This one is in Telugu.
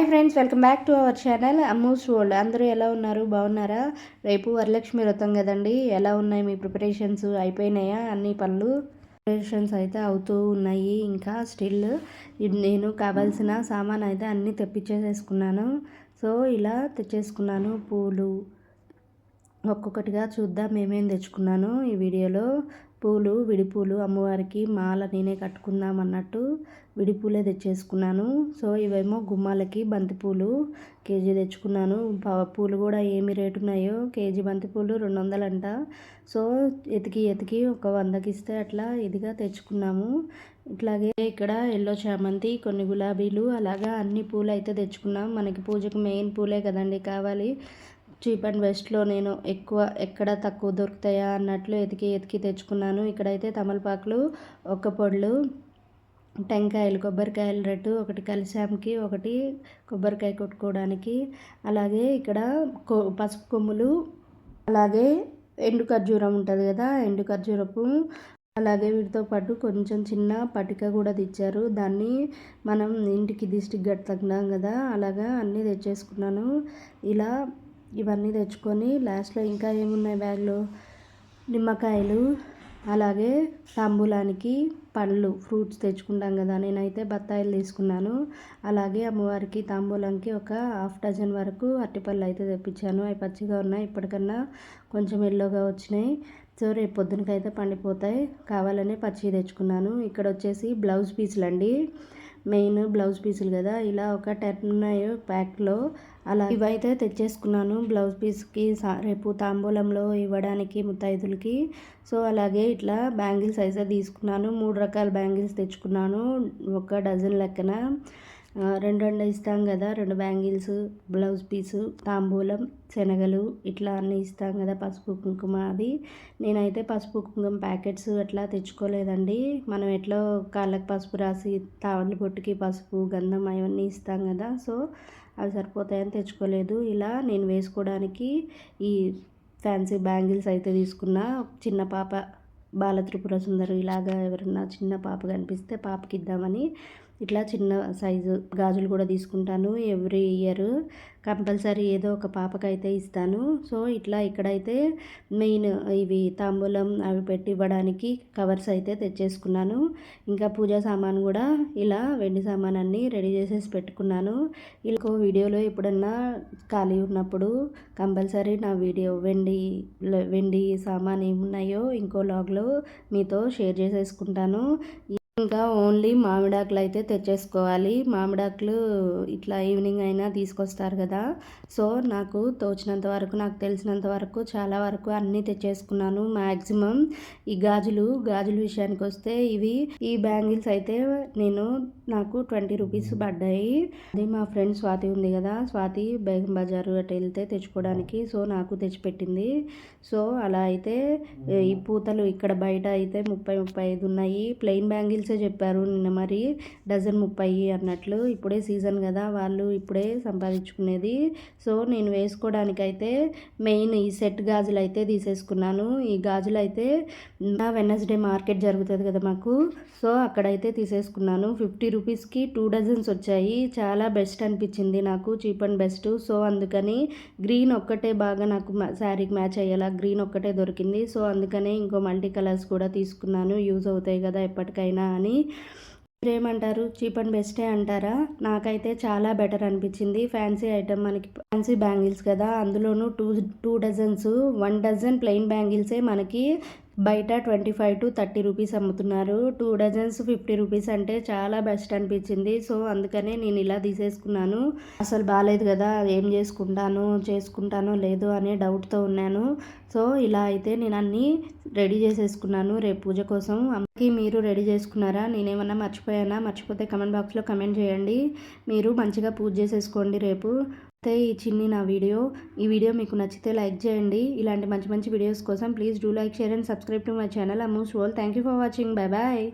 Friends, welcome back to our channel Ammu's world. అందరూ ఎలా ఉన్నారు? బాగున్నారా? రేపు వరలక్ష్మి వ్రతం కదండి. ఎలా ఉన్నాయి మీ ప్రిపరేషన్స్? అయిపోయినాయా అన్ని పనులు? ప్రిపరేషన్స్ అయితే అవుతూ ఉన్నాయి. ఇంకా స్టిల్ నేను కావాల్సిన సామాన్ అయితే అన్నీ తెప్పించేసేసుకున్నాను. సో ఇలా తెచ్చేసుకున్నాను. పూలు ఒక్కొక్కటిగా చూద్దాం ఏమేమి తెచ్చుకున్నాను ఈ వీడియోలో. పూలు, విడిపూలు, అమ్మవారికి మాల నేనే కట్టుకుందాం అన్నట్టు విడిపూలే తెచ్చేసుకున్నాను. సో ఇవేమో గుమ్మాలకి బంతిపూలు కేజీ తెచ్చుకున్నాను. పూలు కూడా ఏమి రేటు ఉన్నాయో, కేజీ బంతిపూలు 200 అంట. సో ఎతికి ఒక 100కి ఇస్తే అట్లా ఇదిగా తెచ్చుకున్నాము. ఇట్లాగే ఇక్కడ ఎల్లో చామంతి, కొన్ని గులాబీలు, అలాగా అన్ని పూలు అయితే తెచ్చుకున్నాం. మనకి పూజకు మెయిన్ పూలే కదండి కావాలి. చీప్ అండ్ బెస్ట్లో నేను ఎక్కువ ఎక్కడ తక్కువ దొరుకుతాయా అన్నట్లు ఎతికి తెచ్చుకున్నాను. ఇక్కడైతే తమలపాకులు, ఒక్క పొడులు, టెంకాయలు, కొబ్బరికాయలు రెట్టు, ఒకటి కలిశాంకి, ఒకటి కొబ్బరికాయ కొట్టుకోవడానికి, అలాగే ఇక్కడ పసుపు కొమ్ములు, అలాగే ఎండు ఖర్జూరం ఉంటుంది కదా, ఎండు ఖర్జూరపు, అలాగే వీటితో పాటు కొంచెం చిన్న పటిక కూడా తెచ్చారు. దాన్ని మనం ఇంటికి దిష్టికి కట్టుకుంటాం కదా, అలాగా అన్నీ తెచ్చేసుకున్నాను. ఇలా ఇవన్నీ తెచ్చుకొని లాస్ట్లో ఇంకా ఏమున్నాయి బ్యాగ్లో, నిమ్మకాయలు, అలాగే తాంబూలానికి పళ్ళు, ఫ్రూట్స్ తెచ్చుకుంటాం కదా. నేనైతే బత్తాయిలు తీసుకున్నాను. అలాగే అమ్మవారికి తాంబూలంకి ఒక 1/2 డజన్ వరకు అరటిపళ్ళు అయితే తెప్పించాను. అవి పచ్చిగా ఉన్నాయి, ఇప్పటికన్నా కొంచెం ఎల్లోగా వచ్చినాయి. సో రేపు పొద్దునకైతే పండిపోతాయి, కావాలనే పచ్చి తెచ్చుకున్నాను. ఇక్కడ వచ్చేసి బ్లౌజ్ పీసులు అండి, మెయిన్ బ్లౌజ్ పీసులు కదా. ఇలా ఒక 10 ఉన్నాయి ప్యాక్లో. అలా ఇవైతే తెచ్చేసుకున్నాను బ్లౌజ్ పీస్కి రేపు తాంబూలంలో ఇవ్వడానికి ముత్తైదులకి. సో అలాగే ఇట్లా బ్యాంగిల్స్ అయితే తీసుకున్నాను. 3 రకాల బ్యాంగిల్స్ తెచ్చుకున్నాను. 1 డజన్ లెక్కన 2 ఇస్తాం కదా, 2 బ్యాంగిల్స్, బ్లౌజ్ పీసు, తాంబూలం, శనగలు, ఇట్లా అన్నీ ఇస్తాం కదా, పసుపు కుంకుమ. అది నేనైతే పసుపు కుంకుమ ప్యాకెట్స్ అట్లా తెచ్చుకోలేదండి. మనం ఎట్లా కాళ్ళకి పసుపు రాసి తాళ్ళ బొట్టుకి పసుపు, గంధం అవన్నీ ఇస్తాం కదా, సో అవి సరిపోతాయని తెచ్చుకోలేదు. ఇలా నేను వేసుకోవడానికి ఈ ఫ్యాన్సీ బ్యాంగిల్స్ అయితే తీసుకున్నా. చిన్న పాప బాలత్రిపుర సుందరి ఇలాగా ఎవరన్నా చిన్న పాప కనిపిస్తే పాపకి ఇద్దామని ఇట్లా చిన్న సైజు గాజులు కూడా తీసుకుంటాను. ఎవ్రీ ఇయర్ కంపల్సరీ ఏదో ఒక పాపకైతే ఇస్తాను. సో ఇట్లా ఇక్కడైతే మెయిన్ ఇవి తాంబూలం అవి పెట్టి ఇవ్వడానికి కవర్స్ అయితే తెచ్చేసుకున్నాను. ఇంకా పూజా సామాన్ కూడా ఇలా వెండి సామాన్ అన్నీ రెడీ చేసేసి పెట్టుకున్నాను. ఇంకో వీడియోలో ఎప్పుడన్నా ఖాళీ ఉన్నప్పుడు కంపల్సరీ నా వీడియో వెండి సామాన్ ఏమున్నాయో ఇంకో లాగ్లో మీతో షేర్ చేసేసుకుంటాను. ఇంకా ఓన్లీ మామిడాకులు అయితే తెచ్చేసుకోవాలి. మామిడాకులు ఇట్లా ఈవినింగ్ అయినా తీసుకొస్తారు కదా. సో నాకు తోచినంత వరకు, నాకు తెలిసినంత వరకు చాలా వరకు అన్నీ తెచ్చేసుకున్నాను మ్యాక్సిమం. ఈ గాజులు విషయానికి వస్తే ఈ బ్యాంగిల్స్ అయితే నాకు 20 రూపీస్ పడ్డాయి. అది మా ఫ్రెండ్ స్వాతి ఉంది కదా, స్వాతి బేగం బజారు అటు వెళ్తే తెచ్చుకోవడానికి, సో నాకు తెచ్చిపెట్టింది. సో అలా అయితే ఈ పూతలు ఇక్కడ బయట అయితే 30-35 ఉన్నాయి. ప్లెయిన్ బ్యాంగిల్సే చెప్పారు నిన్న, మరి డజన్ 30 అన్నట్లు. ఇప్పుడే సీజన్ కదా, వాళ్ళు ఇప్పుడే సంపాదించుకునేది. సో నేను వేసుకోవడానికైతే మెయిన్ ఈ సెట్ గాజులు అయితే తీసేసుకున్నాను. ఈ గాజులు అయితే వెడ్నెస్డే మార్కెట్ జరుగుతుంది కదా మాకు, సో అక్కడైతే తీసేసుకున్నాను. 50 రూపీస్కి 2 డజన్స్ వచ్చాయి. చాలా బెస్ట్ అనిపించింది నాకు, చీప్ అండ్ బెస్ట్. సో అందుకని గ్రీన్ ఒక్కటే బాగా నాకు శారీకి మ్యాచ్ అయ్యేలా గ్రీన్ ఒక్కటే దొరికింది. సో అందుకనే ఇంకో మల్టీ కలర్స్ కూడా తీసుకున్నాను, యూజ్ అవుతాయి కదా ఎప్పటికైనా అని. మీరేమంటారు, చీప్ అండ్ బెస్టే అంటారా? నాకైతే చాలా బెటర్ అనిపించింది. ఫ్యాన్సీ ఐటమ్, మనకి ఫ్యాన్సీ బ్యాంగిల్స్ కదా, అందులోనూ 2 డజన్స్. 1 డజన్ ప్లెయిన్ బ్యాంగిల్సే మనకి బయట 25-30 రూపీస్ అమ్ముతున్నారు. 2 డజన్స్ 50 రూపీస్ అంటే చాలా బెస్ట్ అనిపించింది. సో అందుకనే నేను ఇలా తీసేసుకున్నాను. అసలు బాగాలేదు కదా, ఏం చేసుకుంటానో లేదో అనే డౌట్తో ఉన్నాను. సో ఇలా అయితే నేను అన్నీ రెడీ చేసేసుకున్నాను రేపు పూజ కోసం. అమ్మకి మీరు రెడీ చేసుకున్నారా? నేనేమన్నా మర్చిపోయానా? మర్చిపోతే కమెంట్ బాక్స్లో కమెంట్ చేయండి. మీరు మంచిగా పూజ చేసేసుకోండి రేపు. అయితే ఈ వీడియో మీకు నచ్చితే లైక్ చేయండి. ఇలాంటి మంచి వీడియోస్ కోసం please do like, share and subscribe to my channel Ammu's world. Thank you for watching. Bye bye.